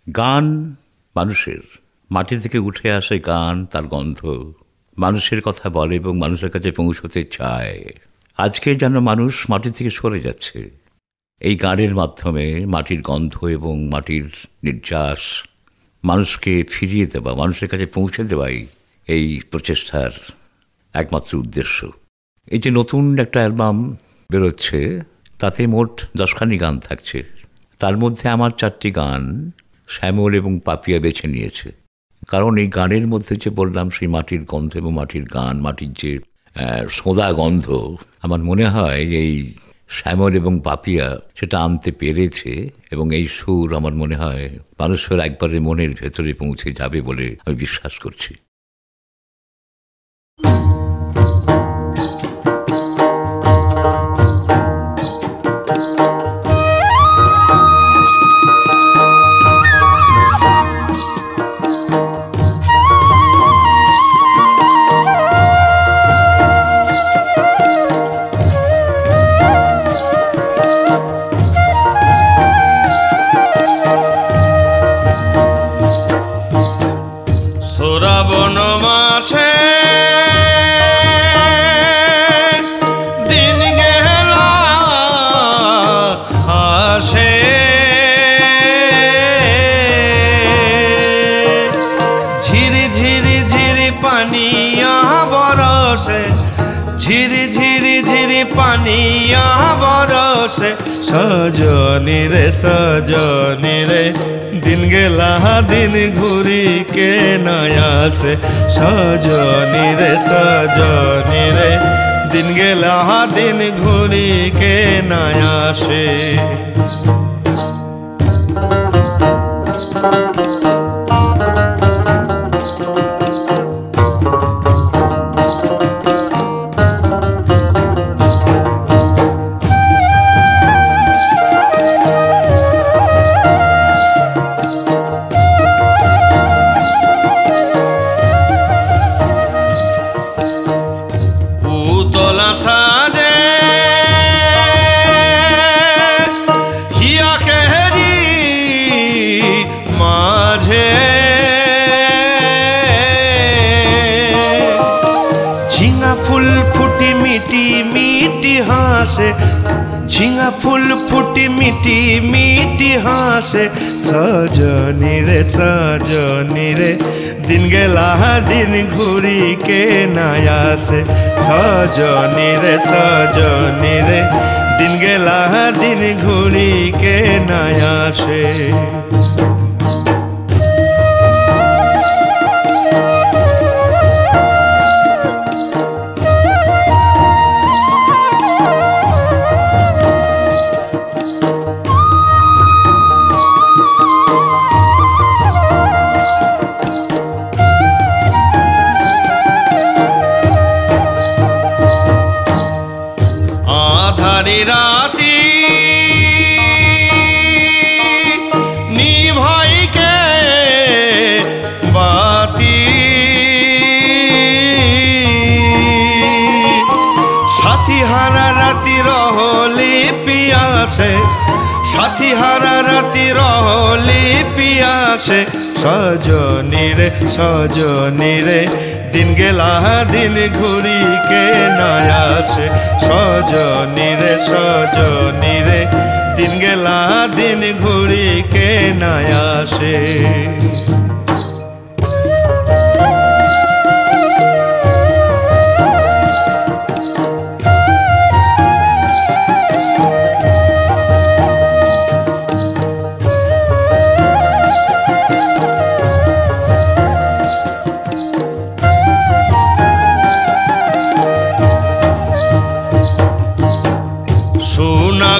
গান মানুষের মাটি থেকে উঠে আসে, গান তার গন্ধ মানুষের কথা বলে এবং মানুষের কাছে পৌঁছতে চায়। আজকে যেন মানুষ মাটি থেকে সরে যাচ্ছে। এই গানের মাধ্যমে মাটির গন্ধ এবং মাটির নির্যাস মানুষকে ফিরিয়ে দেওয়া, মানুষের কাছে পৌঁছে দেওয়াই এই প্রচেষ্টার একমাত্র উদ্দেশ্য। এই যে নতুন একটা অ্যালবাম বেরোচ্ছে, তাতে মোট 10খানি গান থাকছে। তার মধ্যে আমার 4টি গান শ্যামল এবং পাপিয়া বেছে নিয়েছে। কারণ এই গানের মধ্যে যে বললাম, সেই মাটির গন্ধ এবং মাটির গান, মাটির যে সোঁদা গন্ধ, আমার মনে হয় এই শ্যামল এবং পাপিয়া সেটা আনতে পেরেছে। এবং এই সুর আমার মনে হয় মানুষের একবারে মনের ভেতরে পৌঁছে যাবে বলে আমি বিশ্বাস করছি। শ্রাবণ মাসে দিন গেল আসে, ঝিরি ঝিরি ঝিরি পানিয়া বরসে, ঝিরি ঝিরি ঝিরি পানিয়া বরসে। সজনী রে সজনী রে, দিন গেলা দিন ঘুরি কে নয়া আসে। সজনী রে সজনী রে, দিন গেলা দিন ঘুরি কে নয়া আসে। সাজে হিয়া কেহরি মাঝে, ঝিঙা ফুল ফুটি মিটি মিটি হাসে, ঝিঙা ফুল ফুটি মিটি মিটি হাসে। সজনী রে সজনী রে, দিন গেলা দিন ঘুরি কে নয়া আসে। সজনী রে সজনী রে, দিন গেলা দিন ঘুরি কে নয়া আসে। আধারি রাতি নিভাইকে বাতি, সাথী হারা রাতি রহলি পিয়াসে, সাথী হারা রাতি রহলি পিয়াসে। সজনী রে সজনী রে, দিন গেলা দিন ঘুরি কে নয়া আসে। সজনী রে সজনী রে, দিন গেলা দিন ঘুরি কে নয়া আসে।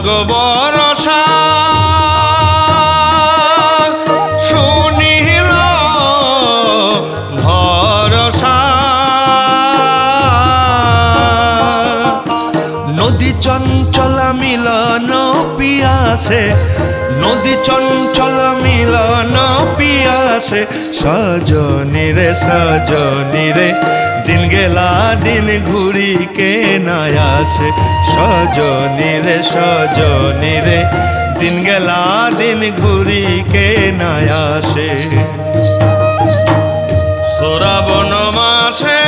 গো বরষা শুনিল ভরসা, নদী চঞ্চল মিলন পিয়াসে, নদী চঞ্চল মিলন পিয়াসে। সজনী রে সজনী রে, দিন গেলা দিন ঘুরি কে নয়া আসে। সজনী রে সজনী রে, দিন গেলা দিন ঘুরি কে না আসে শ্রাবণ মাসে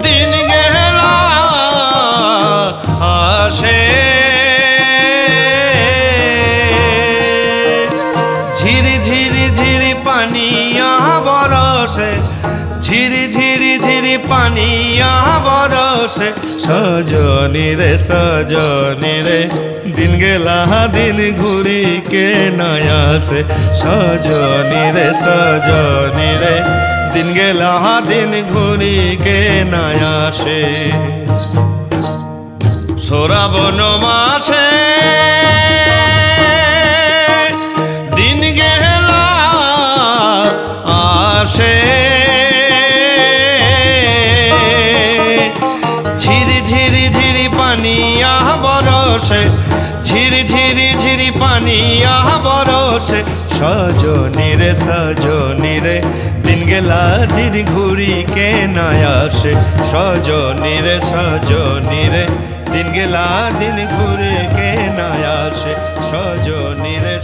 দিন গেলা আসে ঝিরি ঝিরি ঝিরি পানিয়া বরসে ঝিরি ঝিরি ঝিরি পানিয়া বরসে সজনী রে দিন গেলা দিন ঘুরি কে না আসে সজনী রে দিন গেলা দিন ঘুরি কে না আসে শ্রাবণ মাসে দিন গেলা আসে ঝিরি ঝিরি ঝিরি পানিয়া বরসে ঝিরি ঝিরি ঝিরি পানিয়া বরসে সজনী রে দিন গেলা দিন ঘুরি কে না আসে সজনী রে দিন গেলা দিন ঘুরি কে না আসে সজনী রে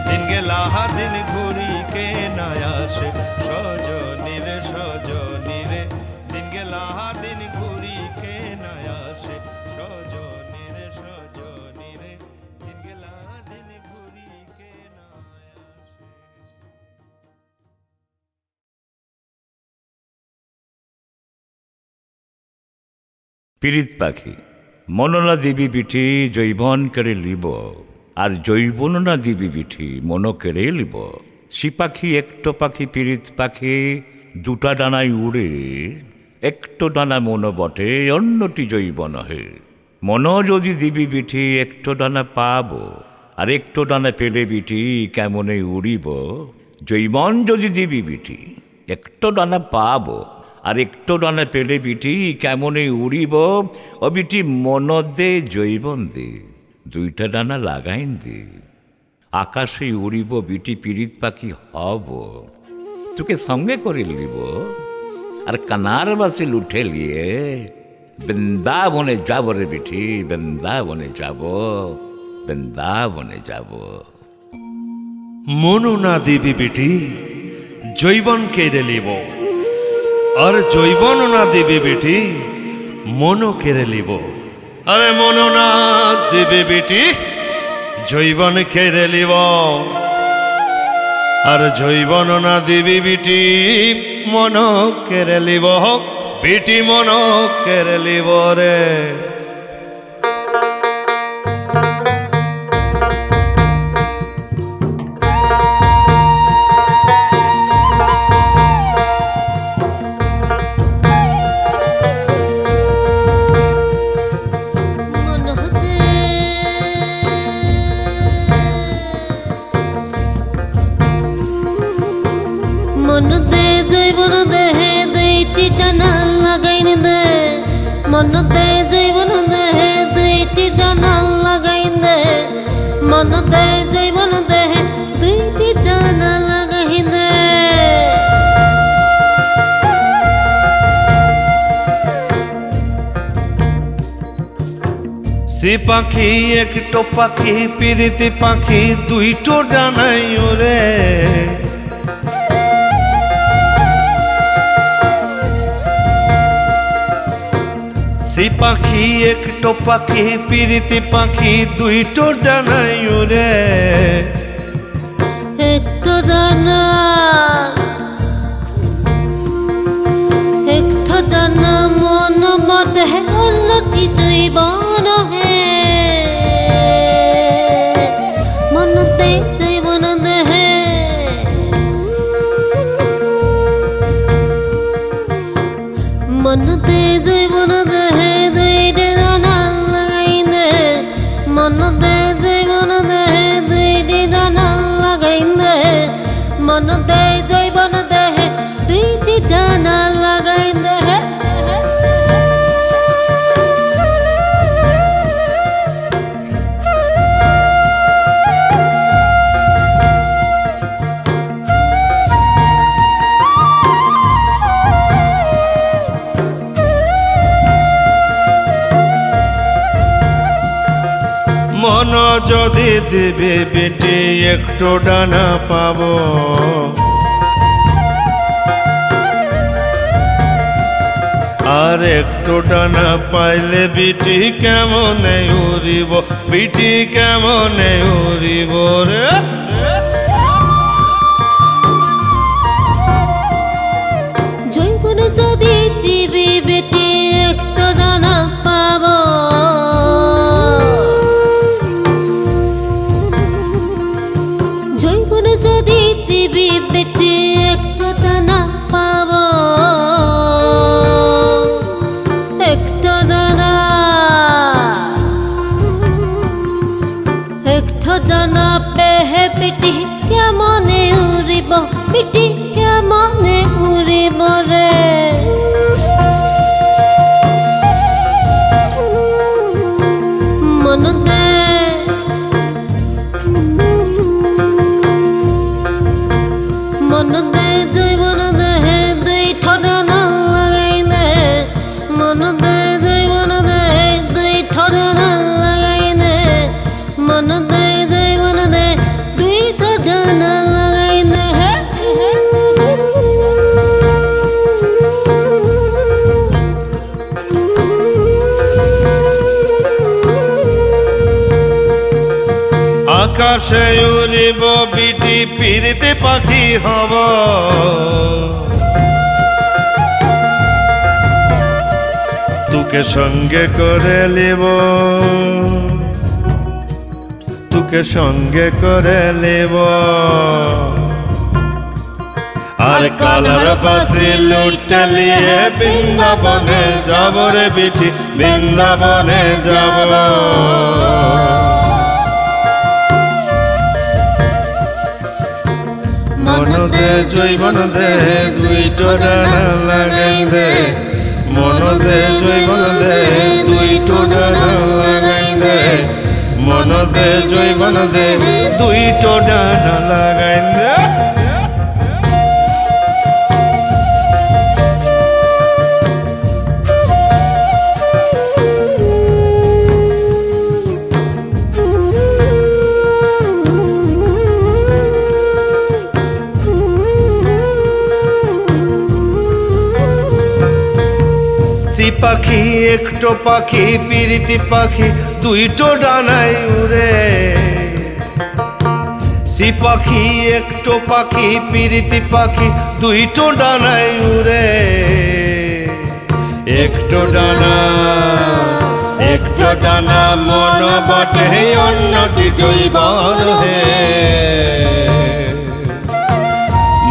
দিন গেলা দিন ঘুরি কে না আসে সজনী রে দিন গেলা দিন ঘুরি কে না আসে সজনী রে দিন গেলা দিন ঘুরি কে না আসে পীড়িত পাখি মননা দিবি বিঠি জৈবন কেড়ে লিব আর জৈবন না দিবি বিঠি মন কেড়ে লিব সি পাখি একটো পাখি পীড়িত পাখি দুটা ডানায় উড়ে একটো ডানা মন বটে অন্যটি জৈবন হে মন যদি দিবি বিঠি একটো ডানা পাব আর একটো ডানা পেলে বিঠি কেমনে উড়িব জৈবন যদি দিবি বিঠি একটো ডানা পাব আর একটো ডানা পেলে বিটি কেমনে উড়িব ও বিটি মন দে জৈবন দে দুইটা ডানা লাগাইন দে আকাশে উড়িব বিটি পীড়িত পাখি হব তোকে সঙ্গে করে লিব আর কানার বাসে লুঠে লিয়ে বৃন্দাবনে যাব রে বিটি বৃন্দাবনে যাব মনু না দিবি বিটি জৈবন কেড়ে লিব আর জৈবন না দিবি বেটি মন কেড়ে লিব আরে মন না দিবি বেটি জৈবন কেড়ে লিব আর জৈবন না দিবি বেটি মন কেড়ে লিব বেটি মন কেড়ে লিব রে মন দে জৈবন দেহে দুইটি ডানা লাগাইন দে মন দে জৈবন দেহে দুইটি ডানা লাগাইন দে মন দে জৈবন দেহে দুইটি ডানা লাগাইন দে সে পাখি একটো পাখি পীড়িত পাখি দুইটো ডানাই ওরে সে পাখি একটো পাখি পীড়িত পাখি দুইটো ডানাই ওরে একটো ডানা মন বটে অন্যটি জৈবন হে মনতে জৈবন দেহে মনতে জৈবন দেহে দুইটি ডানা লাগাইন দে মনতে জৈবন দেহে দুইটি ডানা লাগাইন দে মনতে জৈবন দেহে দুইটি ডানা লাগাইন দে যদি দিবে বেটি একটু ডানা পাবো, আর একটু ডানা পাইলে বিটি কেমনে উড়িব, বিটি কেমনে উড়িব রে। জৈবন যদি দিবি বেটি একটু ডানা পাব, জৈবন যদি দিবি বেটি একটু ডানা পাব, একটু ডানা, একটু ডানা পেহে বেটি কেমনে উড়িব, বেটি কেমনে উড়িব রে। মন দে মন দে জৈবন দেহে দুই ঠোঁটানা লাগাই দে, মন দে জৈবন দেহে দুই ঠোঁটানা লাগাই দে, মন দে জৈবন দে দুই ঠোঁটানা লাগাই দে। আকাশে উড়িব বিটি পিরিতে পাখি হব, তোকে সঙ্গে করে লিব, তোকে সঙ্গে করে লিব। আর কালার পাশে লুটলিয়ে বৃন্দাবনে যাব রে বিটি, বৃন্দাবনে যাব। মন দে জৈবন দে দুই ঠোঁটানা লাগাই দে, মন দে জৈবন দে দুই ঠোঁটানা লাগাই দে, মন দে জৈবন দে দুই ঠোঁটানা লাগাই দে। পাখি একটো পাখি পিরিতি পাখি দুইটো ডানায় উড়ে, সি পাখি একটো পাখি পিরিতি পাখি দুইটো ডানায় উড়ে। একটো ডানা, একটো ডানা মন বটে অন্যটি জৈবন হে।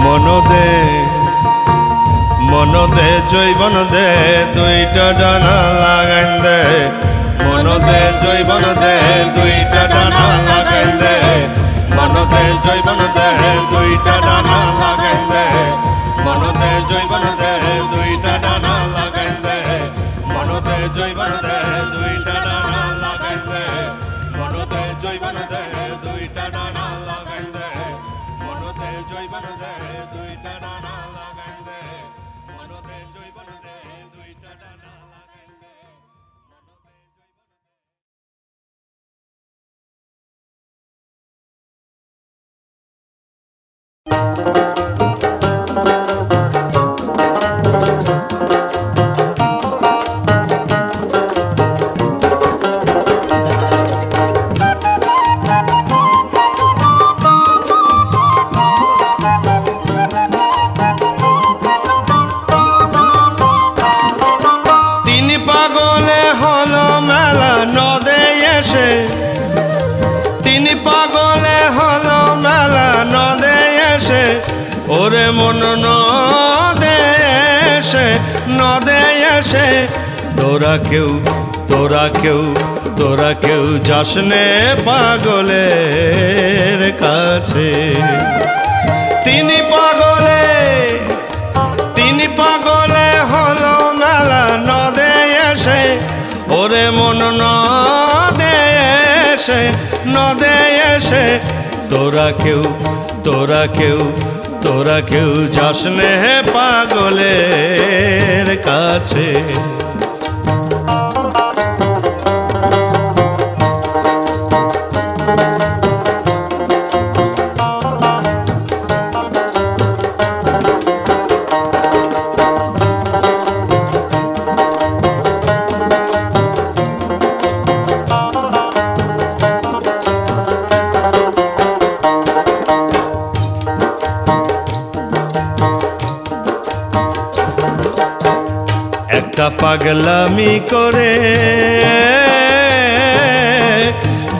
মন দে, মন দে জৈবন দে দুইটা ডানা লাগাই দে, মন দে জৈবন দে দুইটা ডানা লাগাই দে, মন দে জৈবন দে দুইটা ডানা লাগাই দে, মন দে জৈবন দে দুইটা ডানা লাগাই দে, মন দে জৈবন দে দুইটা ডানা লাগাই দে, মন দে জৈবন দে দুইটা ডানা লাগাই দে, মন দে জৈবন দে দুইটা ডানা লাগাই দে, মন দে জৈবন দে দুইটা ডানা লাগাই দে। পাগলে হলো মেলা নদে এসে, ওরে মন নদে এসে, নদে এসে। তোরা কেউ তোরা কেউ তোরা কেউ যাসনে পাগলের কাছে। তিনি পাগলে হলো মেলা নদে এসে, ওরে মন নদে এসে, নদে এসে। তোরা কেউ তোরা কেউ যাসনে পাগলের কাছে। একটা পাগলামি করে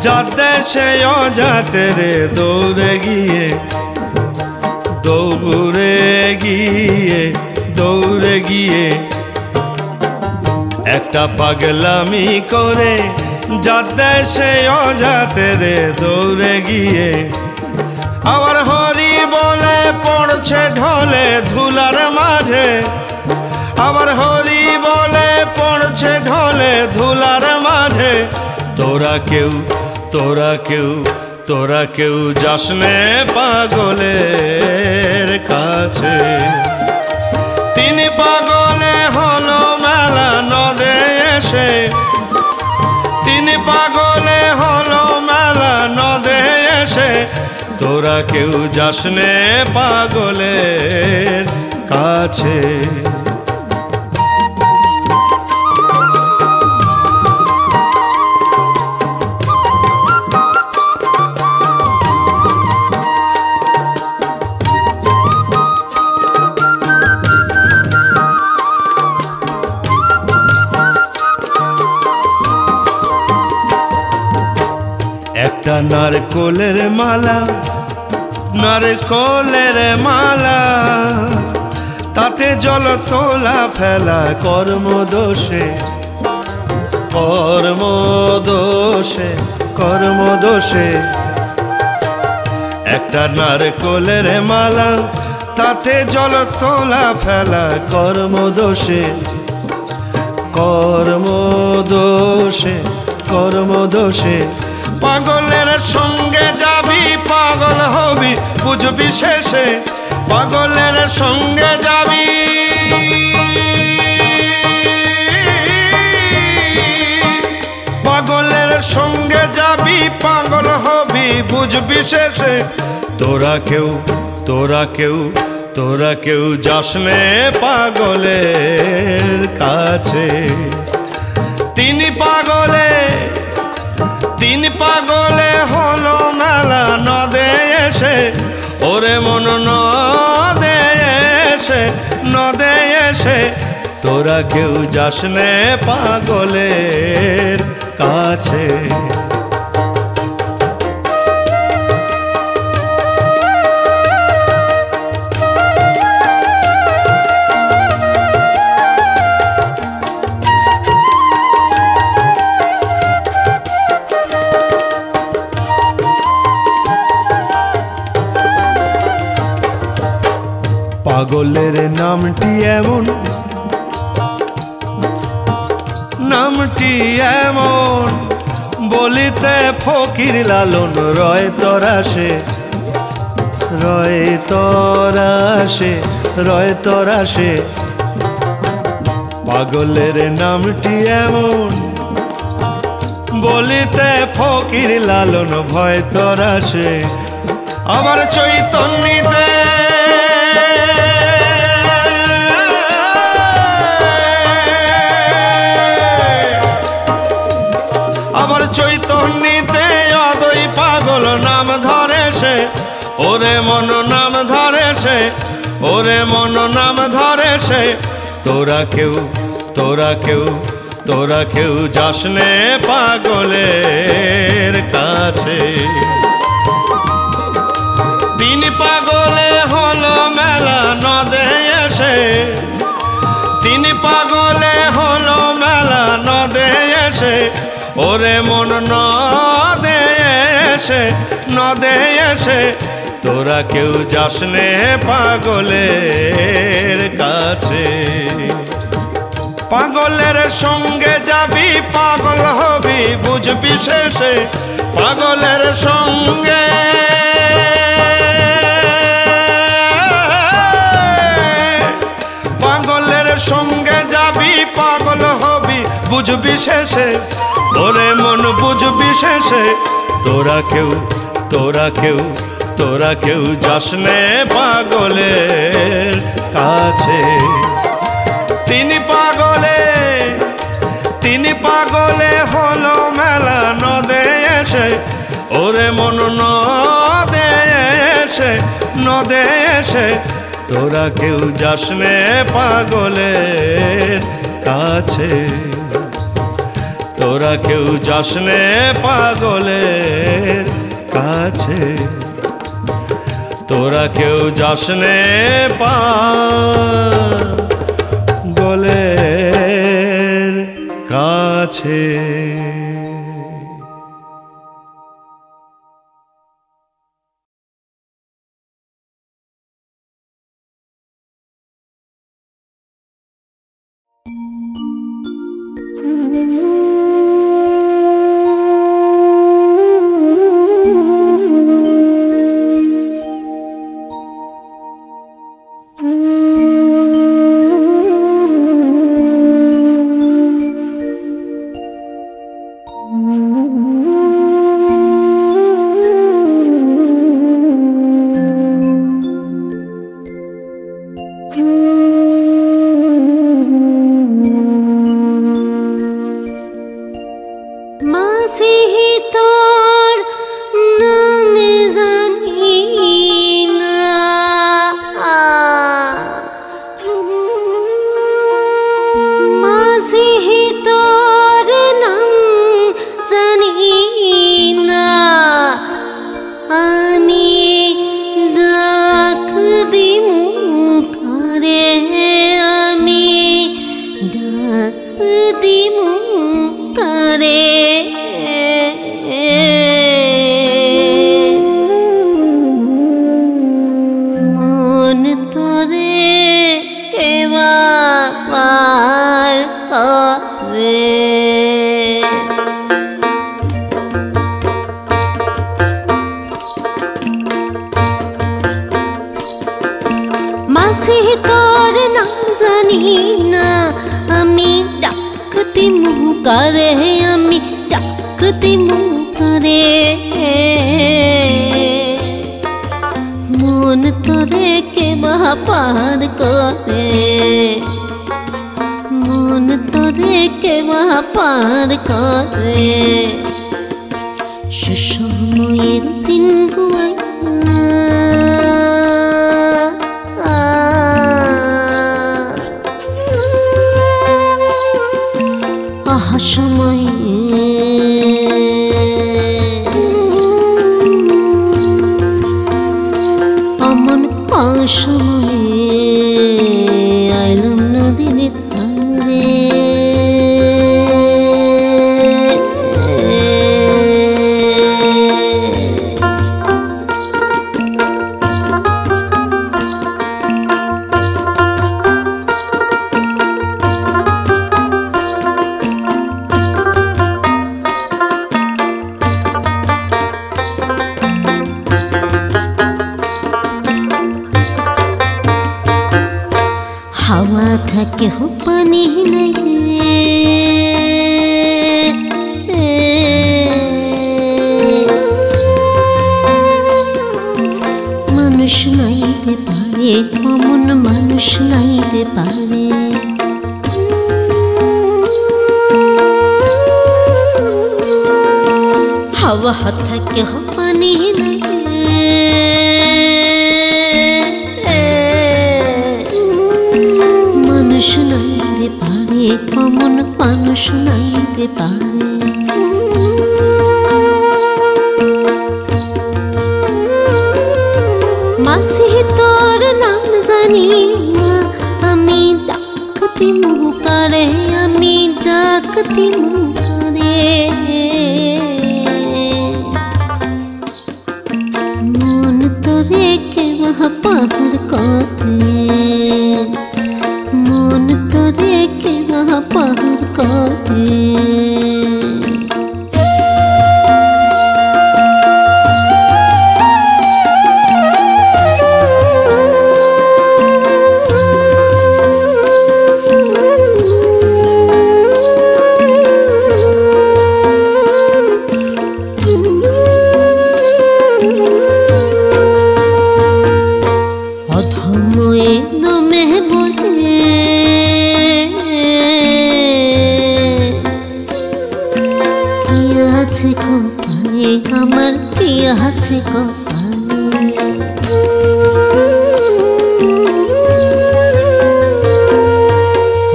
যার দেশে অজাতে রে দৌড়ে গিয়ে একটা পাগলামি করে যার দেশে অজাতে রে দৌড়ে গিয়ে আবার হরি বলে পড়ছে ঢলে ধুলার মাঝে আবার হরি বলে পড়ছে ঢলে ধুলার মাঝে তোরা কেউ যাসনে পাগলের কাছে তিনি পাগলে হলো মেলা নদে এসে তিনি পাগলে হলো মেলা নদে এসে তোরা কেউ যাসনে পাগলের কাছে একটা নারকোলের মালা তাতে জল তোলা ফেলা কর্মদোষে একটা নারকোলের মালা তাতে জল তোলা ফেলা কর্মদোষে পাগলের সঙ্গে যাবি পাগল হবি বুঝবি শেষে পাগলের সঙ্গে যাবি পাগলের সঙ্গে যাবি পাগল হবি বুঝবি শেষে তোরা কেউ যাসনে পাগলের কাছে তিনি পাগলে হলো মেলা নদে এসে ওরে মন নদে এসে তোরা কেউ যাসনে পাগলের কাছে পাগলের নামটি এমন বলিতে ফকির লালন রয় তরাসে পাগলের নামটি এমন বলিতে ফকির লালন ভয় তরাসে আবার চৈতন্যতে চৈতন্যতে অদৈ পাগল নাম ধরে সে ওরে মন নাম ধরে সে তোরা কেউ যাসনে পাগলের কাছে তিনি পাগলে হলো মেলা নদে এসে তিনি পাগলে হলো মেলা নদে এসে ওরে মন নদে এসে তোরা কেউ যাসনে পাগলের কাছে পাগলের সঙ্গে যাবি পাগল হবি বুঝবি শেষে পাগলের সঙ্গে যাবি পাগল হবি বুঝবি শেষে ওরে মন বুঝবি শেষে তোরা কেউ যাসনে পাগলের কাছে তিনি পাগলে হলো মেলা নদে এসে ওরে মন নদে এসে তোরা কেউ যাসনে পাগলের কাছে। তোরা কেউ যাসনে পাগলের কাছে, তোরা কেউ যাসনে পাগলের কাছে।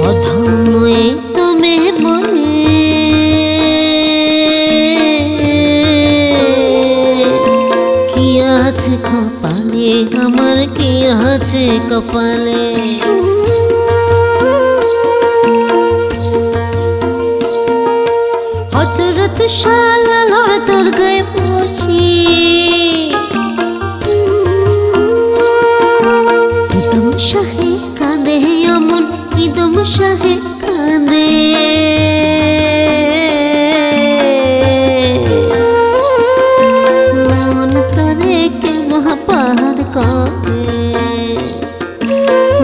অধময়ে আছে কপালে, আমার কি আছে কপালে। হযরত শালা লড় তোর গায়ে বসি, ইদম শাহে কাঁদে এমন, ইদম শাহে কাঁদে। মন তরে কে মহাপার করে,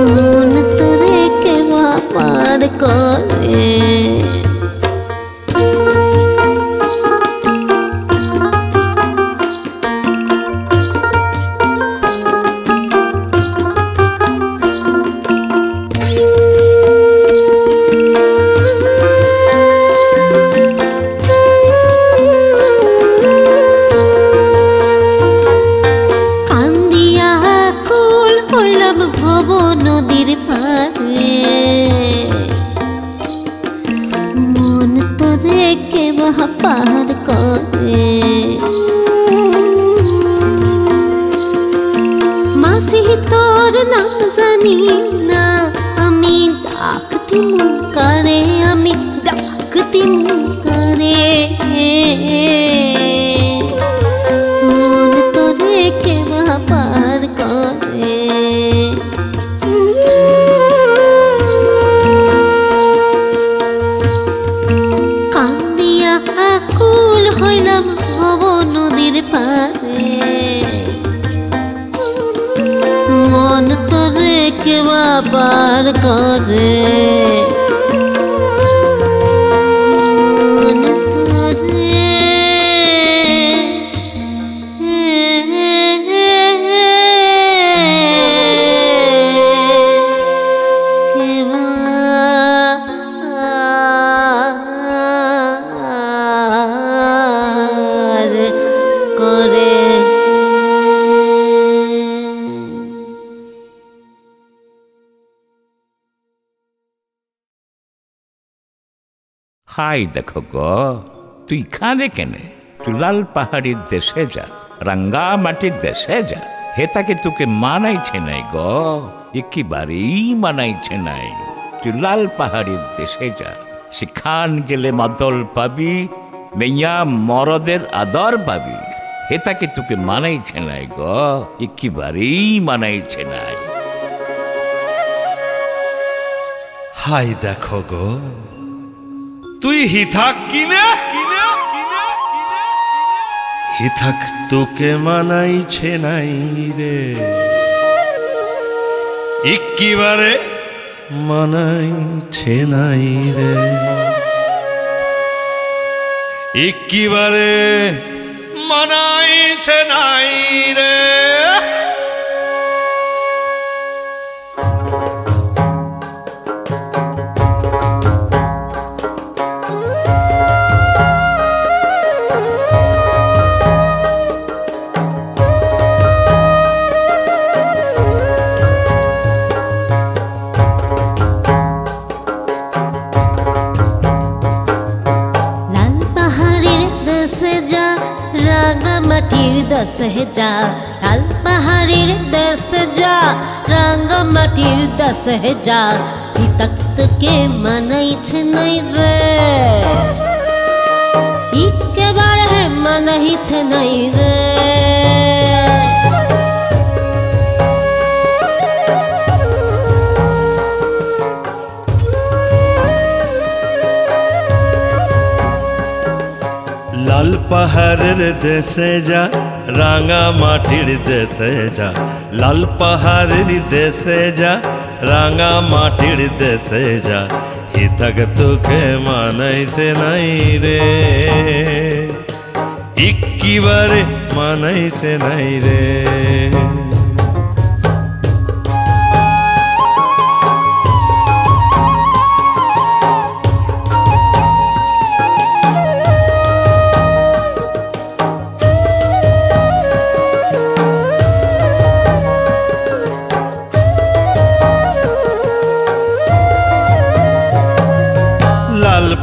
মন তরে কে মহাপার করে। নদীর পারে মন তোরে কে মহাপার করে। মাসি তোর নাম জানি না, আমি ডাকতি মন করে, আমি ডাকতি মন করে। মন তোরে কে মহাপার করে। আকুল হইলাম ভব নদীর পারে, মন তোরে কে পার করে। মন তোরে করে। হাই দেখো গো, তুই কাঁদে কেনে? তুই লাল পাহাড়ির দেশে যা, রাঙ্গা মাটির দেশে যা, হেতাকে তোকে মানাইছে নাই গো, একেবারেই মানাইছে নাই। তুই লাল পাহাড়ির দেশে যা, সেখান গেলে মাদল পাবি, মেয়া মরদের আদর পাবি। হেতাকে তোকে মানাইছে নাই গো, একেবারেই মানাইছে নাই। হাই দেখো গো, তুই হিথাক কিনে হিথাক তোকে মানাইছে নাই রে, একেবারে মানাইছে নাই রে, একেবারে মানাইছে নাই রে। দেশে যা, লাল পাহাড়ির দেশে যা, রাঙ্গা মাটির দেশে যা, হিতাক তোকে মানাইছে নাই রে, একেবারে মানাইছে নাই রে। লাল পাহাড়ের দেশে যা, রাঙা মাটির দেশে যা, লাল পাহাড়ের দেশে যা, রাঙা মাটির দেশে যা, হিতাক তোকে মানাইছে নাই রে, একেবারে মানাইছে নাই রে।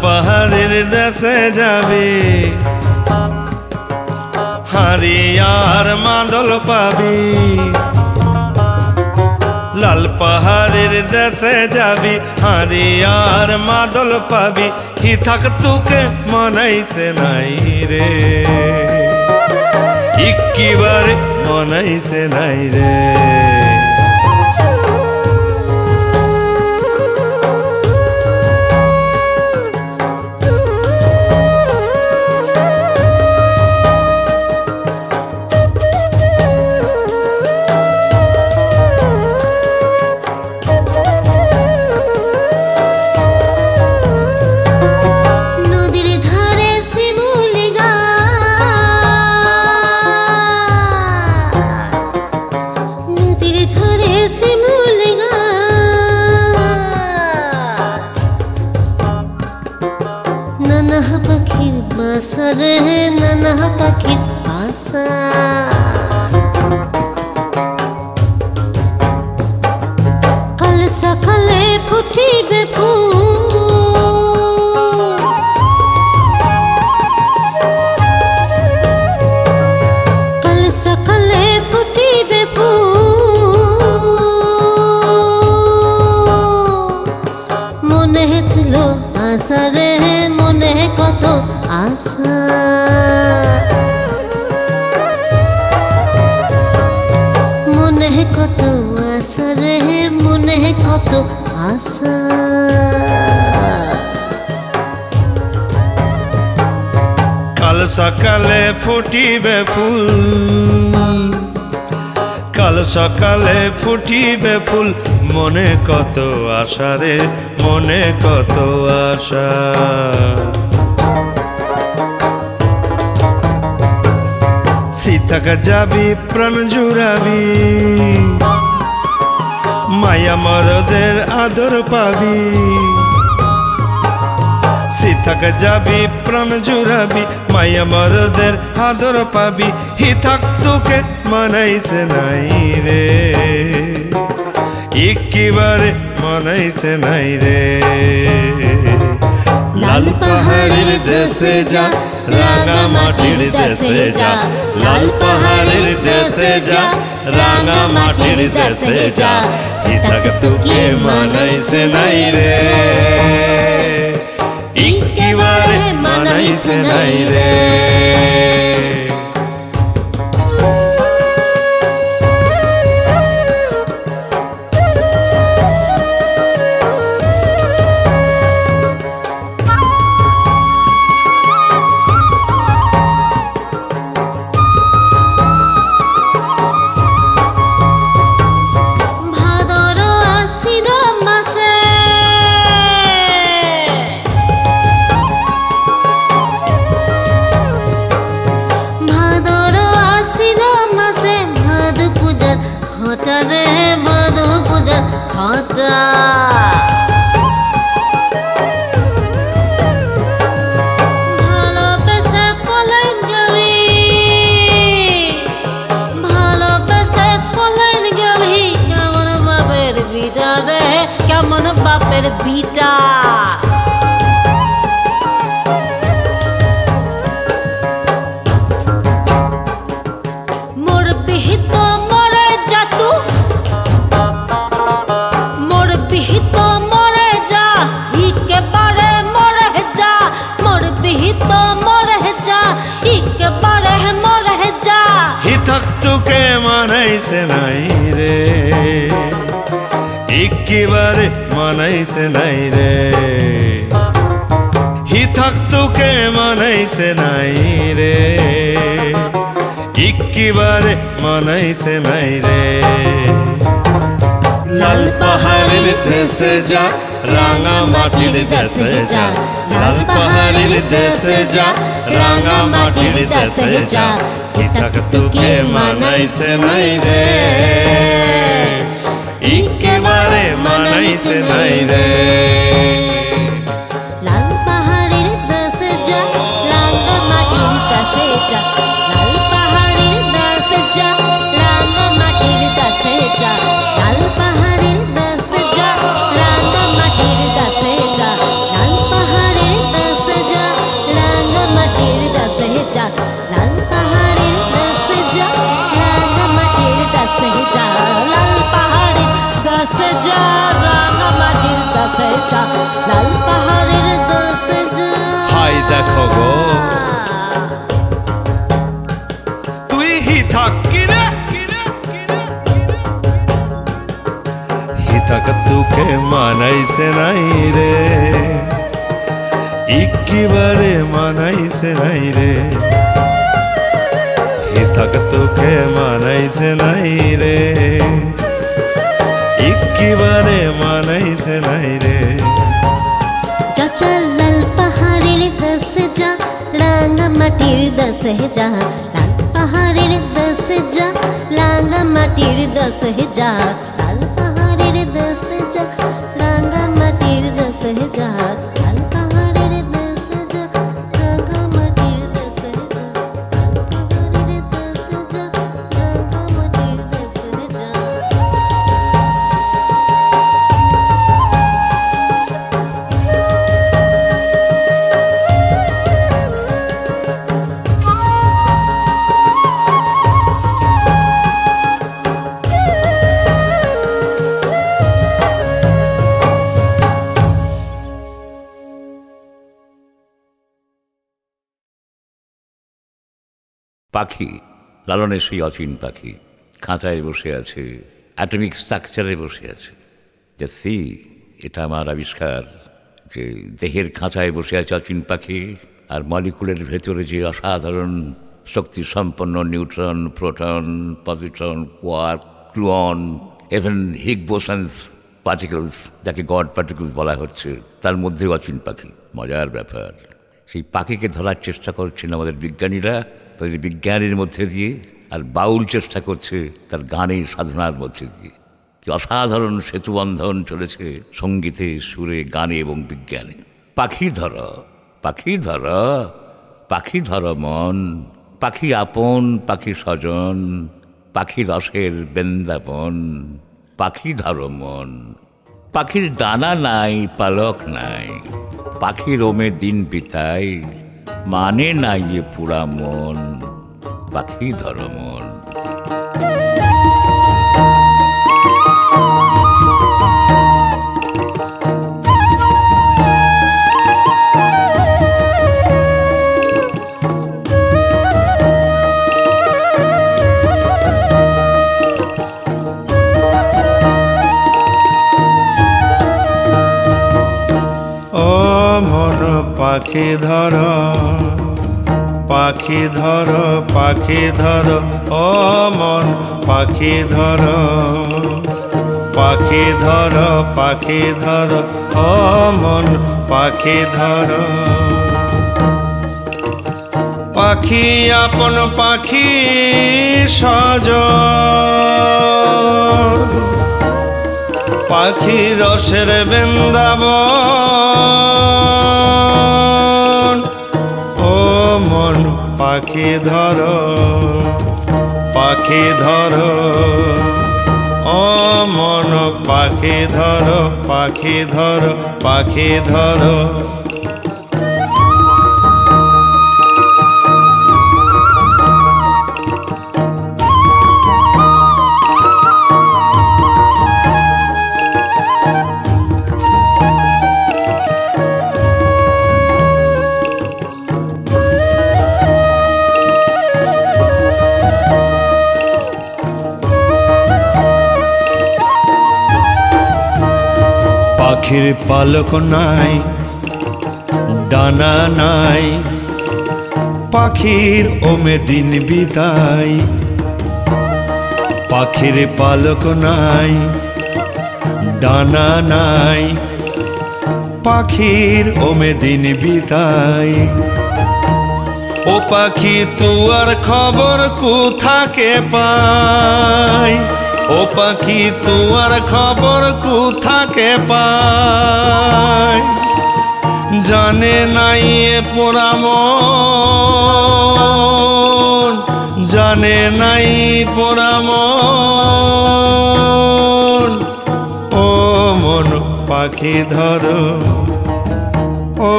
পাহাড়ের দেশে যাবে, হারিয়া আর মাদল পাবি লাল পাহাড়ের দেশে যাবি হারি আর মাদল পাবি হি থাক তোকে মনাইছে নাই রে একেবারে মনাইছে নাই রে নানা পাখির বাসা রে নানা পাখির বাসা কাল সকালে ফুটিবে ফুল কাল সকালে ফুটিবে ফুল মনে ছিল আশা রে মনে কত আশা মনে কত আশা রে মনে কত আশা কাল সকালে ফুটিবে ফুল কাল সকালে ফুটিবে ফুল মনে কত আশা রে মনে কত আশা সীতাকে যাবি প্রাণ জুড়াবি মায়া মরদের আদর পাবি সীতাকে যাবি প্রাণ জুড়াবি মায়া মরদের আদর পাবি হি থাক তোকে মানাইছে নাই রে একেবারে মানাইছে নাই রে লাল পাহাড়ের দেশে যা রাঙা মাটির দেশে যা লাল পাহাড়ের দেশে যা রাঙা মাটির দেশে যা হি থাক তোকে মানাইছে নাই রে একেবারে মানাইছে নাই রে রে মধু পূজার ঘটা ভালোবেসে পলাইন গেলি ভালোবেসে পলাইন গেলি কেমন বাপের বিটা রে কেমন বাপের বিটা মোর বিহিত মরে যাতু মোর বিহিত মরে যা একেবারে মরে যা মোর বিহিত মরে যা একেবারে মরে যা হি থাক তোকে মানাইছে নাই রে একেবারে মানাইছে নাই রে হি থাক তোকে মানাইছে নাই রে একেবারে মানাইছে নাই রে লাল পাহাড়ের দেশে যা রাঙা মাটির দেশে যা লাল পাহাড়ের দেশে যা রাঙা মাটির দেশে যা হি থাক তোকে মানাইছে নাই রে একেবারে মানাইছে নাই রে লাল পাহাড়ের দেশে যা রাঙা মাটির দেশে যা লাল পাহাড়ের দেশে যা রাঙা মাটির দেশে যা লাল পাহাড়ের দেশে যা রাঙা মাটির দেশে যা লাল পাহাড়ের দেশে যা রাঙা মাটির দেশে যা লাল পাহাড়ের দেশে যা হিতাক তোকে মানাইছে নাই রে, একেবারে মানাইছে নাই রে, হিতাক তোকে মানাইছে নাই রে, একেবারে মানাইছে নাই রে। চাচা লাল পাহাড়ের দশে যা, রাঙা মাটির দশে যা, লাল পাহাড়ের দশে যা, রাঙা মাটির দশে যা, লাল পাহাড়ের দশে যা, রাঙা মাটির দশে যা, লাল পাহাড়ের দশে যা, রাঙা মাটির দশে যা, লাল পাহাড়ের দশে যা, রাঙা মাটির দশে যা। পাখি, লালনের সেই অচিন পাখি খাঁচায় বসে আছে, অ্যাটমিক স্ট্রাকচারে বসে আছে। যে সি, এটা আমার আবিষ্কার, যে দেহের খাঁচায় বসে আছে অচিন পাখি, আর মলিকুলের ভেতরে যে অসাধারণ শক্তি সম্পন্ন neutron, proton, positron, quark, gluon, even Higgs bosons particles, যাকে গড পার্টিকেলস বলা হচ্ছে, তার মধ্যেও অচিন পাখি। মজার ব্যাপার, সেই পাখিকে ধরার চেষ্টা করছেন আমাদের বিজ্ঞানীরা তাদের বিজ্ঞানের মধ্যে দিয়ে, আর বাউল চেষ্টা করছে তার গানের সাধনার মধ্যে দিয়ে। কি অসাধারণ সেতুবন্ধন চলেছে সঙ্গীতে, সুরে, গানে এবং বিজ্ঞানে। পাখি ধর, পাখি ধর, পাখি ধর মন, পাখি আপন, পাখি স্বজন, পাখি রসের বৃন্দাবন, পাখি ধর মন। পাখির ডানা নাই, পালক নাই, পাখি রোমে দিন বিতায়, মানে নাই এ পুরা মন, পাখি ধর মন। পাখি ধর, পাখি ধর, পাখি ধর, ও মন পাখি ধর, পাখি ধর, পাখি ধর, ও মন পাখি ধর। পাখি আপন, পাখি স্বজন, পাখি রসের বৃন্দাবন, ও মন পাখি ধর, পাখি ধর, ও মন পাখি ধর, পাখি ধর, পাখি ধর। পাখির পালক নাই, ডানা নাই, পাখির ওমে দিন বিদায়। পাখির পালক নাই, ডানা নাই, পাখির ওমে দিন বিদায়। ও পাখি তুয়ার খবর কোথাকে পাই, ও পাখি তুয়ার খবর কোথাকে পাই। জানে নাই এ পোড়া মন, জানে নাই পোড়া মন, ও মন পাখি ধর, ও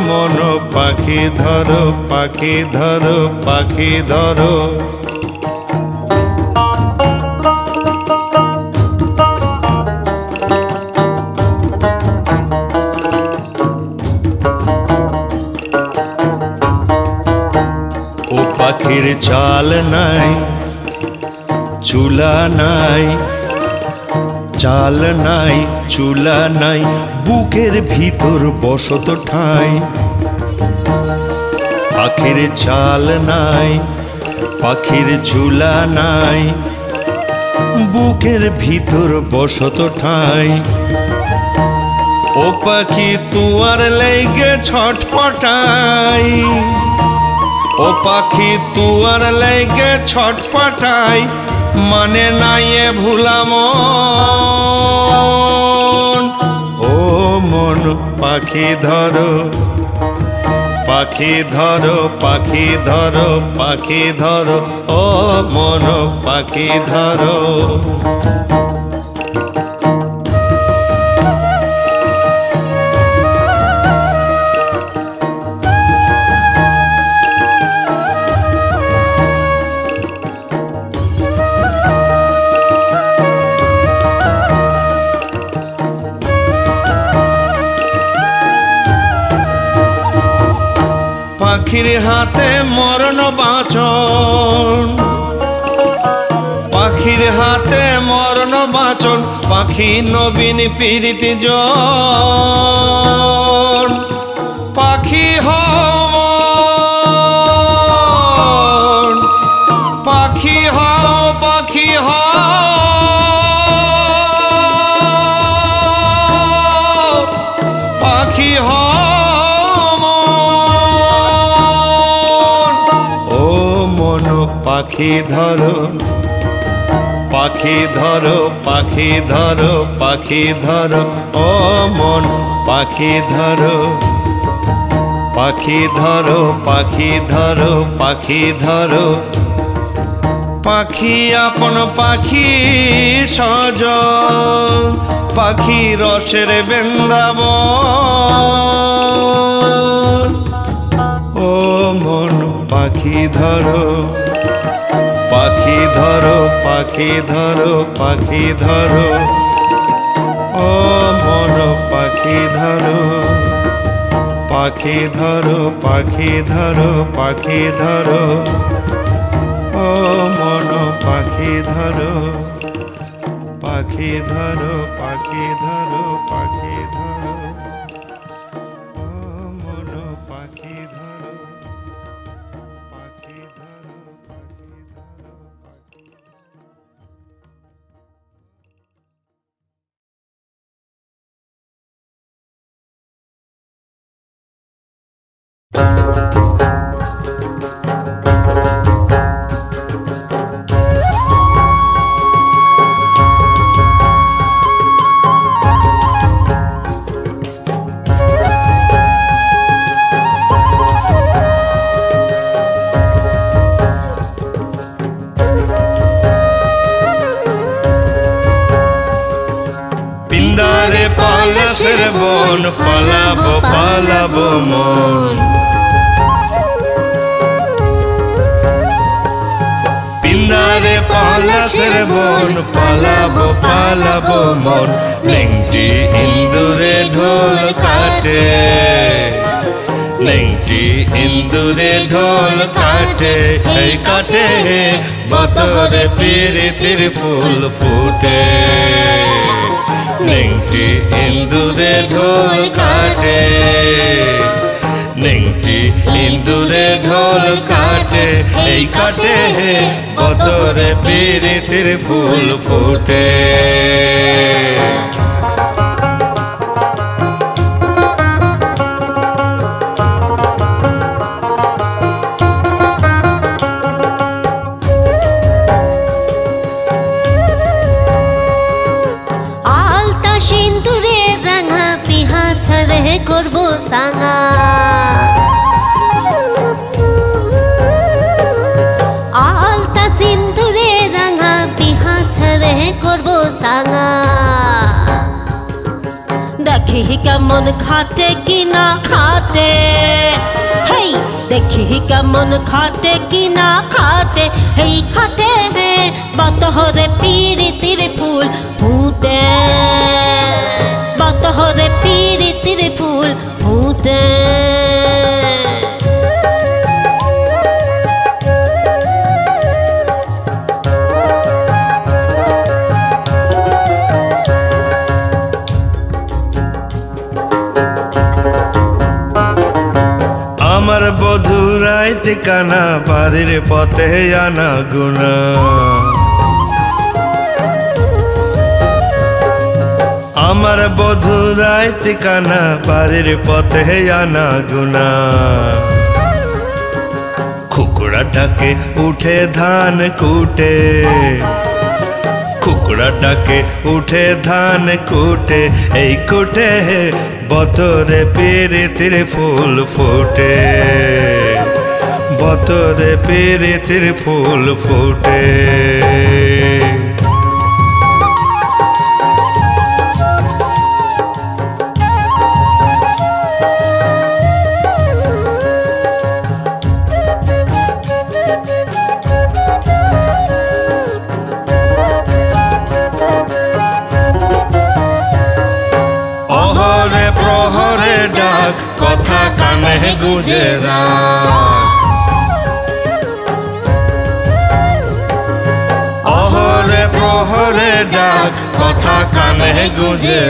মন পাখি ধর, পাখি ধর, পাখি ধর। ও পাখির চাল নাই, চুলা নাই, চাল নাই চুলা নাই বুকের ভিতর বসত ঠাই পাখির চাল নাই পাখির ঝুলা নাই বুকের ভিতর বসত ঠাই ও পাখি তুয়ার লেগে ছটপটাই ও পাখি তুয়ার লেগে ছটপটাই মানে নাই এ ভুলাম ও মন পাখি ধরো পাখি ধরো পাখি ধরো পাখি ধরো ও মন পাখি ধরো পাখির হাতে মরণ বাঁচন পাখির হাতে মরণ বাঁচন পাখি নবীন পীড়িতি জন পাখি হও পাখি হও পাখি হও পাখি হও পাখি ধরো পাখি ধরো পাখি ধরো পাখি ধরো ও মন পাখি ধরো পাখি ধরো পাখি ধরো পাখি ধরো পাখি আপন পাখি সজ পাখি রসের বৃন্দাবন ও মন পাখি ধরো পাখি ধরো পাখি ধরো পাখি ধরো ও মন পাখি ধরো পাখি ধরো পাখি ধরো পাখি ধরো ও মন পাখি ধরো পাখি ধরো পাখি ধরো পাখি ধরো ও মন পাখি ধরো পাখি ধরো পাখি ধরো পাখি পিন্দারে পলাশের বন পালাবো পালাবো মন পিন্দারে পলাশের বন পালাবো পালাবো মন লেংটি ইন্দুরে ঢোল কাটে লেংটি ইন্দুরে ঢোল কাটে এই কাটে বতরে প্রীতির ফুল ফুটে লেংটি ইন্দুরে ঢোল কাটে লেংটি ইন্দুরে ঢোল কাটে এই কাটে বতরে প্রীতির ফুল ফুটে করবো সাঙা আলতা সিন্ধুরে রাঙা বিহা ছাড়ে করবো সাঙা দেখি কেমন খাটে কিনা খাটে হেই দেখি কেমন খাটে কিনা খাটে হেই খাটে হে বতরে প্রীতির ফুল ফুটে বতরে প্রীতির ফুল ফুটে রাইতে কানা বাড়ির পথে আনা গুনা আমার বধু রাইতে কানা বাড়ির পথে আনা গুনা খুকুড়া ডাকে উঠে ধান কুটে খুকুড়া ডাকে উঠে ধান কুটে এই কুটে বতরে পিরিতির ফুল ফুটে বতরে পিরিতির ফুল ফুটে প্রহরে ডাক কথা কানে গুজে অহরে প্রহরে ডাক কথা কানে গুজে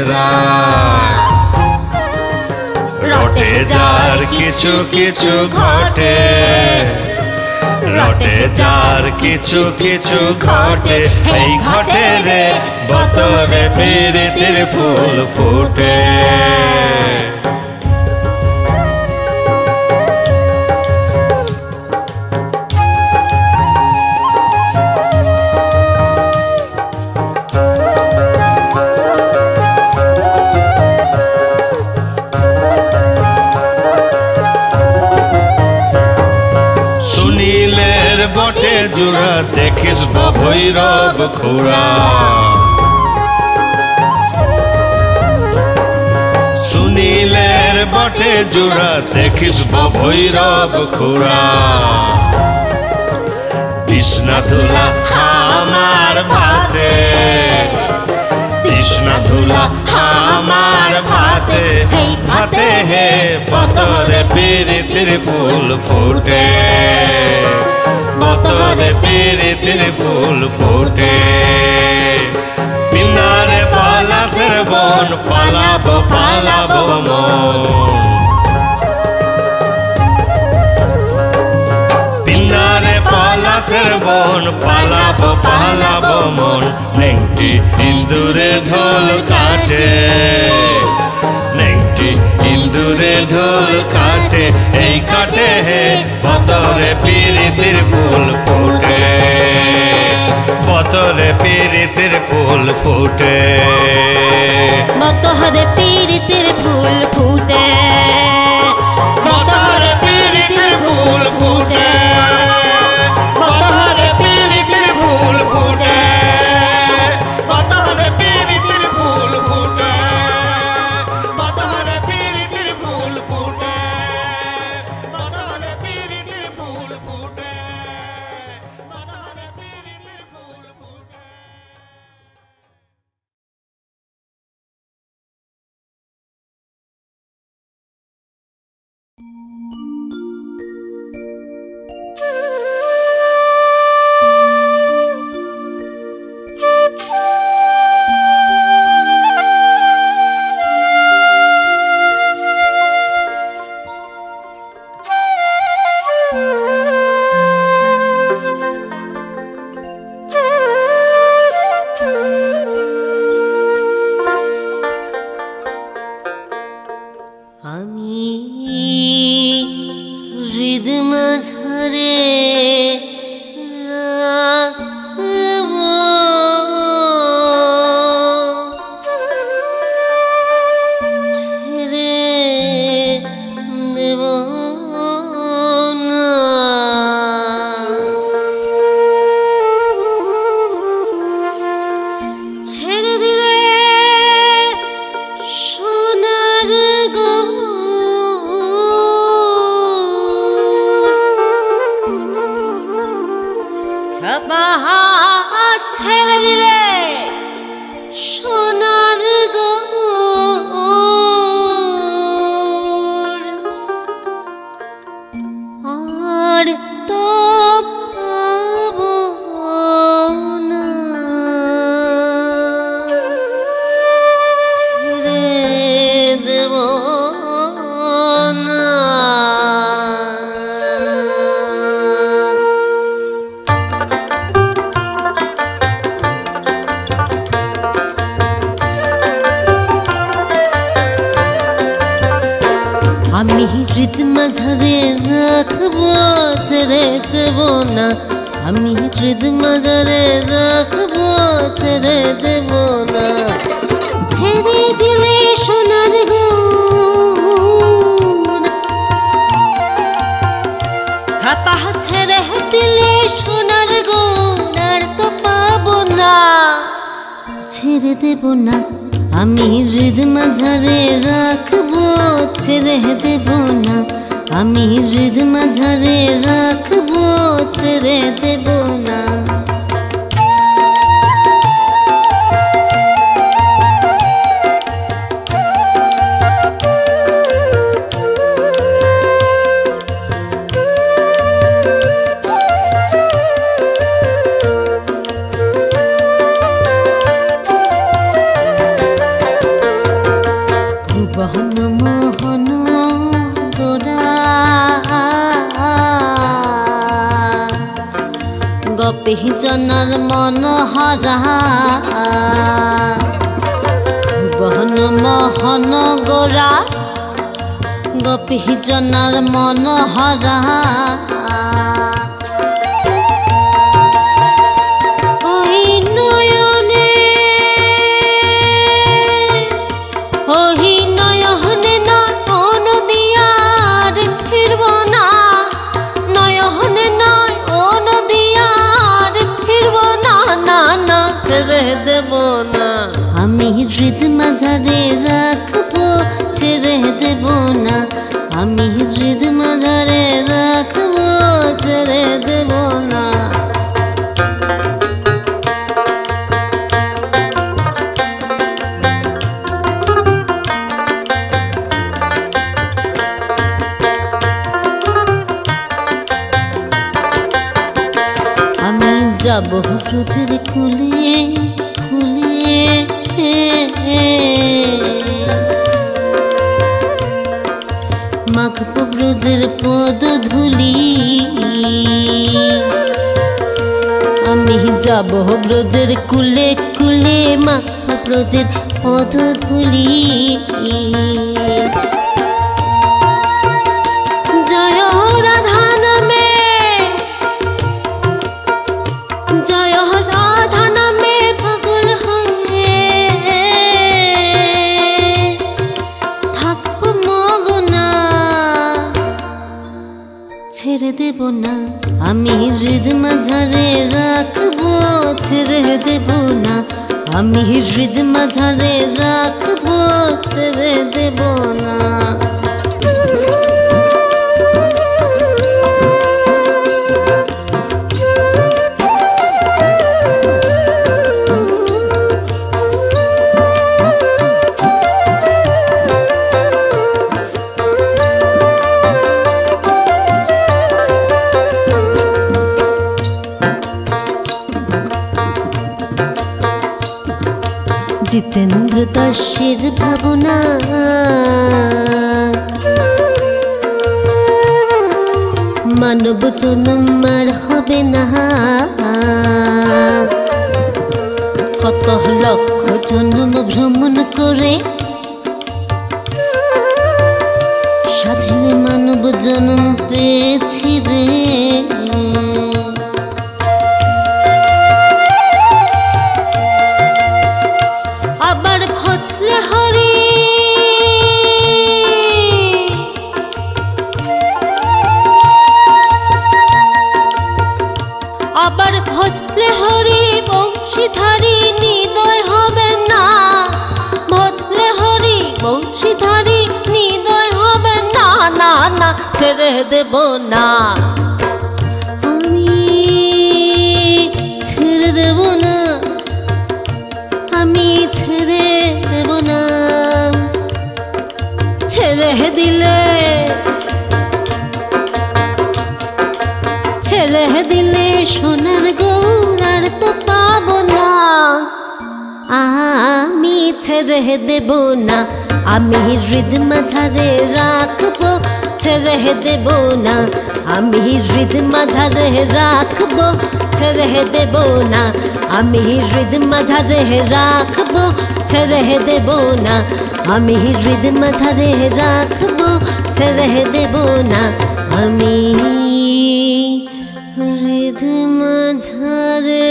রটে যার কিছু কিছু ঘটে রটে যার কিছু কিছু ঘটে এই ঘটে রে বতরে পিরিতির ফুল ফুটে বটে জোড়া দেখিস ভৈরব খুড়া সুনীলের বটে জোড়া দেখিস ভৈরব খুড়া বিষ্ণা ধুলা আমার ভাতে বিষ্ণা ধুলা আমার ভাতে ভাতে হে বতরে পিরিতির ফুল ফুটে বতরে পিরিতির ফুল ফুটে পিনারে পলাশের বন পালাবো পালাবো মন পিনারে পলাশের বন পালাবো পালাবো মন নেংটি ইন্দুরে ঢোল কাটে নেংটি ইন্দুরে ঢোল কাটে এই কাটে হে বতরে পিরিতির ফুল ফুটে বতরে পিরিতির ফুল ফুটে বতরে পিরিতির ফুল ফুটে বতরে পিরিতির ফুল ফুটে মাঝারে রাখবো ছেড়ে দেব না আমি হৃদ মাঝারে রাখবো ছেড়ে দেব না ছেড়ে দিলে সোনার গুণ খাপা ছেড়ে দিলে সোনার গুণ আর তো পাবো না ছেড়ে দেব না আমি হৃদ মাঝারে রাখবো ছেড়ে দেব না আমি হৃদ মাঝারে রাখবো ছেড়ে দেব না বহন মোহন গোরা গপি জনার মন হরা বহন মোহন গোরা গপি জনার মন হরা ওই নয়নে ওই নয়নে নয়ন দিয়ার ফিরব না নয়নে নয়ন দিয়ার ফিরব না না না ছেড়ে দেব না আমি হৃদ মাঝারে রাখবো ছেড়ে দেব না আমি হৃদ মাঝারে রাখবো ছেড়ে দেব না আমি যাব ব্রজের কুলে কুলে মাখব ব্রজের পদ ধুলি আমি যাব ব্রজের কুলে কুলে মাখব ব্রজের পদ ধুলি জয় রাধা নামে জয় রাধা নামে পাগল হয়ে থাকবো মগনা ছেড়ে দেব না আমি হৃদ মাঝারে রাখবো ছেড়ে দেব না আমি হৃদ মাঝারে রাখবো ছেড়ে দেব না জিতেন্দ্র দাসের ভাবনা মানব জন্ম আর হবে না কত লক্ষ জন্ম ভ্রমণ করে স্বাধীন মানব জন্ম পেয়েছি রে আবার ভজলে হরি আবার ভজলে হরি বংশীধারী নিদয় হবে না ভজলে হরি বংশীধারী নিদয় হবে না না না ছেড়ে দেব না আমি ছেড়ে দেব না আমি ছেড়ে দেব না ছেড়ে দিলে ছেড়ে দিলে সোনার গৌর আর তো পাবো না আমি ছেড়ে দেব না আমি হৃদ মাঝারে রাখবো ছেড়ে দেব না আমি হৃদ মাঝারে রাখবো ছেড়ে দেব না আমি হৃদ মাঝারে রাখবো ছেড়ে দেব না আমি হৃদ মাঝারে রাখবো, ছেড়ে দেব না আমি হৃদ মাঝারে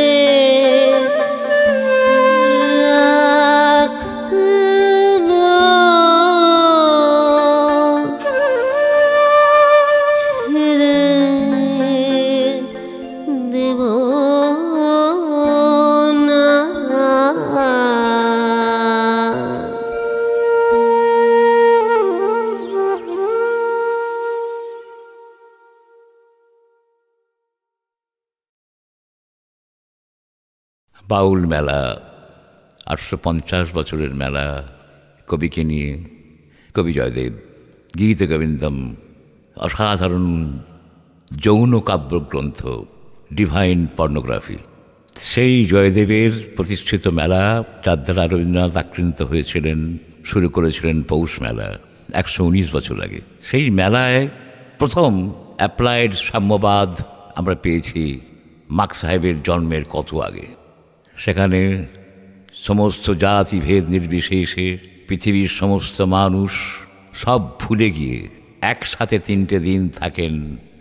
বাউল মেলা 850 বছরের মেলা, কবিকে নিয়ে, কবি জয়দেব গীত গোবিন্দম, অসাধারণ যৌন কাব্যগ্রন্থ, ডিভাইন পর্নোগ্রাফি। সেই জয়দেবের প্রতিষ্ঠিত মেলা, যার দ্বারা রবীন্দ্রনাথ আক্রান্ত হয়েছিলেন, শুরু করেছিলেন পৌষ মেলা 119 বছর আগে। সেই মেলায় প্রথম অ্যাপ্লাইড সাম্যবাদ আমরা পেয়েছি মার্কস সাহেবের জন্মের কত আগে। সেখানে সমস্ত জাতিভেদ নির্বিশেষে পৃথিবীর সমস্ত মানুষ সব ভুলে গিয়ে একসাথে 3টে দিন থাকেন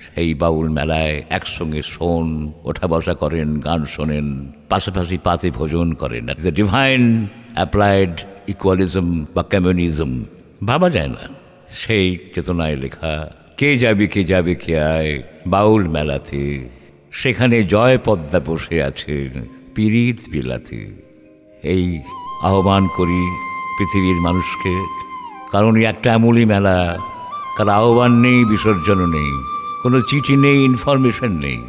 সেই বাউল মেলায়, একসঙ্গে শোন, ওঠা বসা করেন, গান শোনেন, পাশাপাশি পাতে ভোজন করেন। দ্য ডিভাইন অ্যাপ্লাইড ইকুয়ালিজম বা কমিউনিজম ভাবা যায় না। সেই চেতনায় লেখা কে যাবে কে যাবে কে আয় বাউল মেলাতে, সেখানে জয় পদ্মা বসে আছে পিরিত বিলাতে। এই আহ্বান করি পৃথিবীর মানুষকে, কারণ একটা এমনই মেলা, কার আহ্বান নেই, বিসর্জনও নেই, কোনো চিঠি নেই, ইনফরমেশন নেই,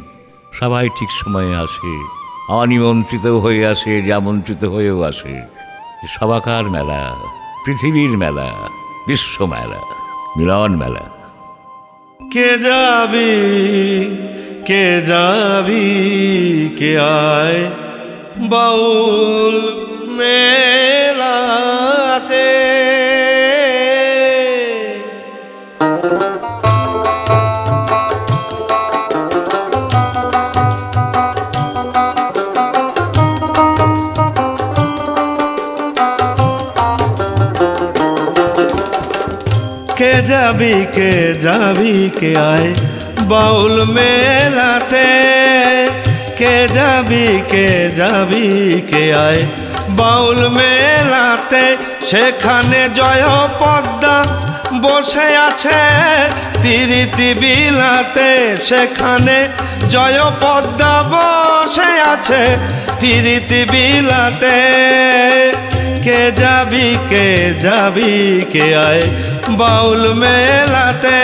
সবাই ঠিক সময়ে আসে, অনিমন্ত্রিত হয়ে আসে, আমন্ত্রিত হয়েও আসে। সবাকার মেলা, পৃথিবীর মেলা, বিশ্ব মেলা, মিলন মেলা। কে যাবি কে যাবি কে আয় বাউল মেলাতে। কে যাবি কে যাবি কে আয় বাউল মেলাতে, কে যাবি কে যাবি কে আয় বাউল মেলাতে। সেখানে জয় পদ্মা বসে আছে পিরিতি বিলাতে, সেখানে জয় পদ্মা বসে আছে পিরিতি বিলাতে। কে যাবি কে যাবি কে আয় বাউল মেলাতে,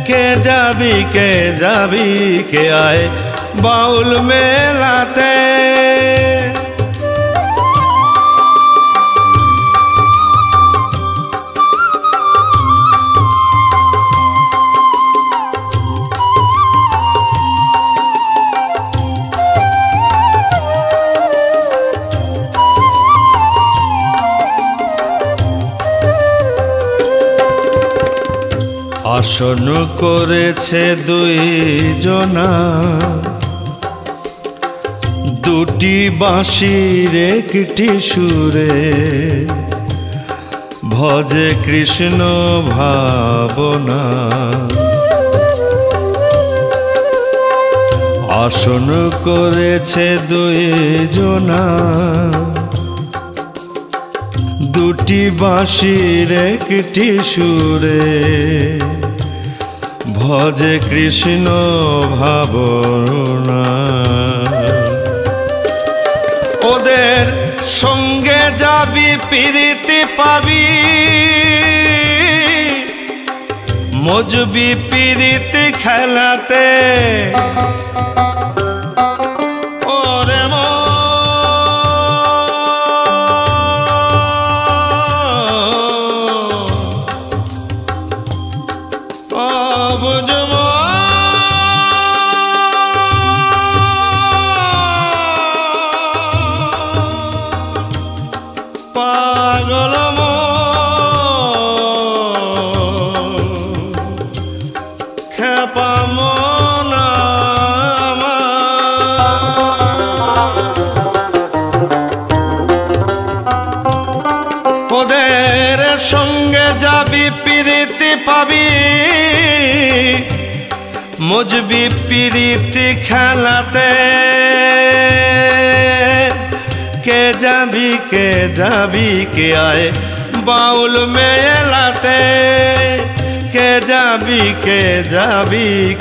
কে যাবি কে যাবি কে আয় বাউল মেলাতে। আসন করেছে 2 জনা, 2টি বাঁশির একটি সুরে, ভজে কৃষ্ণ ভাবনা। আসন করেছে 2 জনা, 2টি বাঁশির একটি সুরে, ভজে কৃষ্ণ ভাবনা। ওদের সঙ্গে যাবি পিরিতি পাবি, মজবি পিরিতি খেলাতে। ওরে খেপা মনা পিরিতি পাবি মজবি পিরিতি খেলাতে কে যাবি কে আয় বাউল মেলাতে কে যাবি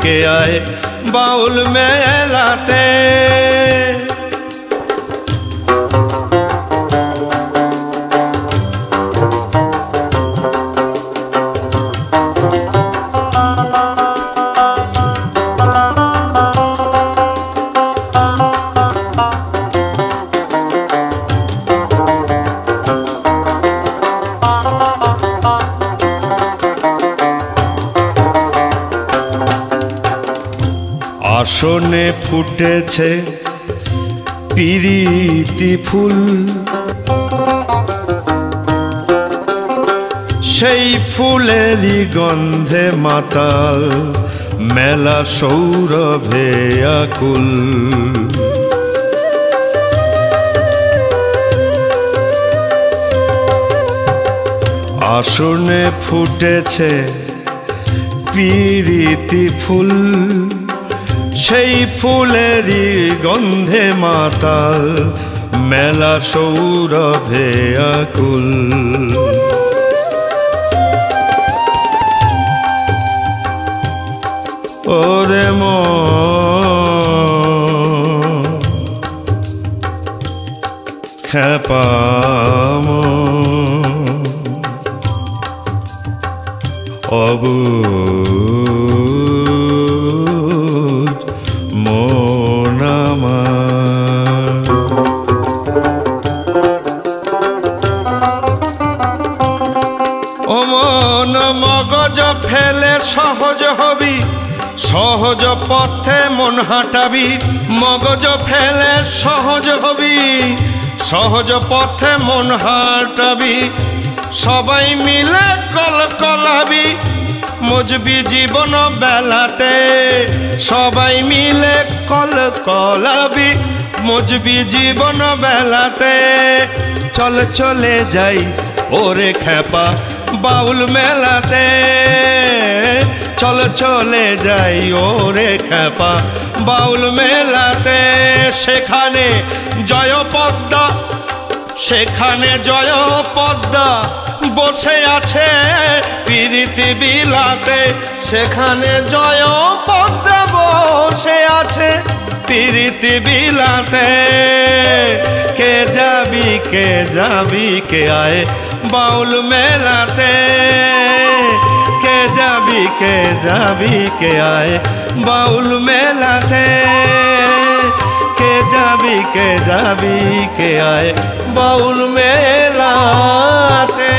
কে আয় বাউল মেলাতে আসনে ফুটেছে পিরিতি ফুল সেই ফুলেরই গন্ধে মাতাল মেলা সৌরভে আকুল আসনে ফুটেছে পিরিতি ফুল সেই ফুলেরই গন্ধে মাতাল মেলা সৌরভে আকুল ওরে খেপাম অবুঝ মন আমার ও মন মগজ ফেলে সহজ হবি সহজ পথে মন হাঁটাবি মগজ ফেলে সহজ হবি সহজ পথে মন হাঁটাবি সবাই মিলে কলকলাবি মজবি জীবন বেলাতে সবাই মিলে কলকলাবি মজবি জীবন বেলাতে চল চলে যাই ওরে খেপা বাউল মেলাতে চল চলে যাই ওরে খেপা বাউল মেলাতে সেখানে জয় পদ্মা সেখানে জয় পদ্মা বসে আছে পিরিতি বিলাতে সেখানে জয় পদ্মা বসে আছে পিরিতি বিলাতে কে যাবি কে আয় বাউল মেলাতে কে যাবি কে আয় বাউল মেলাতে কে যাবি কে আয় বাউল মেলাতে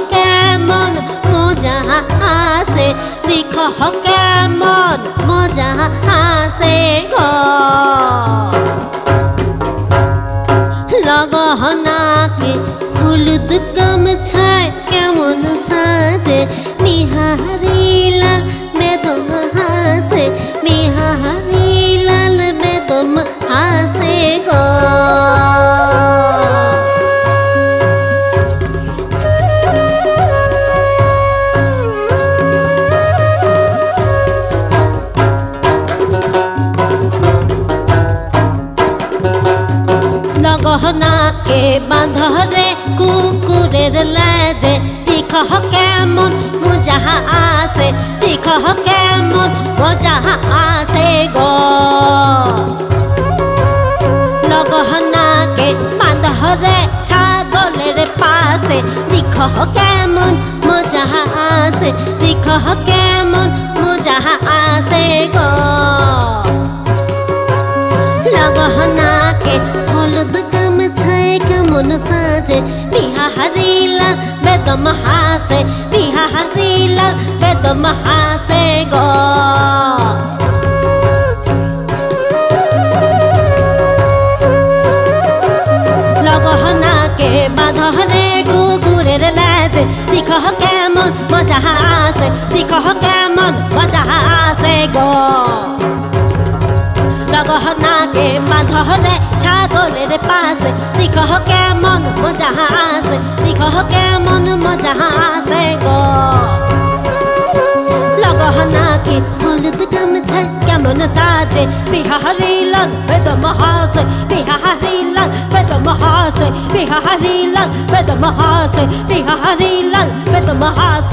কেমন মজা আছে লিখ কেমন মজা আছে গো লগহনাকে হলুদ গামছায় কেমন সাজে বিহারি লাল বেদম হাসে বিহারি লাল বেদম হাসে গো লগহনাকে বাঁধরে কুকুরের লাজে লিখ কেমন মজা আছে লিখ কেমন মজা আছে গো লগহনাকে বাঁধরে ছাগলের পাশে লিখ কেমন মজা আছে লিখ কেমন মজা আছে গো লগহনাকে হলুদ গামছায় কেমন সাজে বিহারি লাল বেদম হাসে বিহারি লাল বেদম হাসে গো লগহনাকে বাঁধরে কুকুরের লাজে লিখ কেমন মজা আছে লিখ কেমন মজা আছে গো লগহনাকে বাঁধরে ছাগলের পাশে লিখ কেমন মজা আছে লিখ কেমন মজা আছে গো লগহনাকে হলুদ গামছায় কেমন সাজে বিহারি লাল বেদম হাসে বিহারি লাল বেদম হাসে বিহারি লাল বেদম হাসে বিহারি লাল বেদম হাসে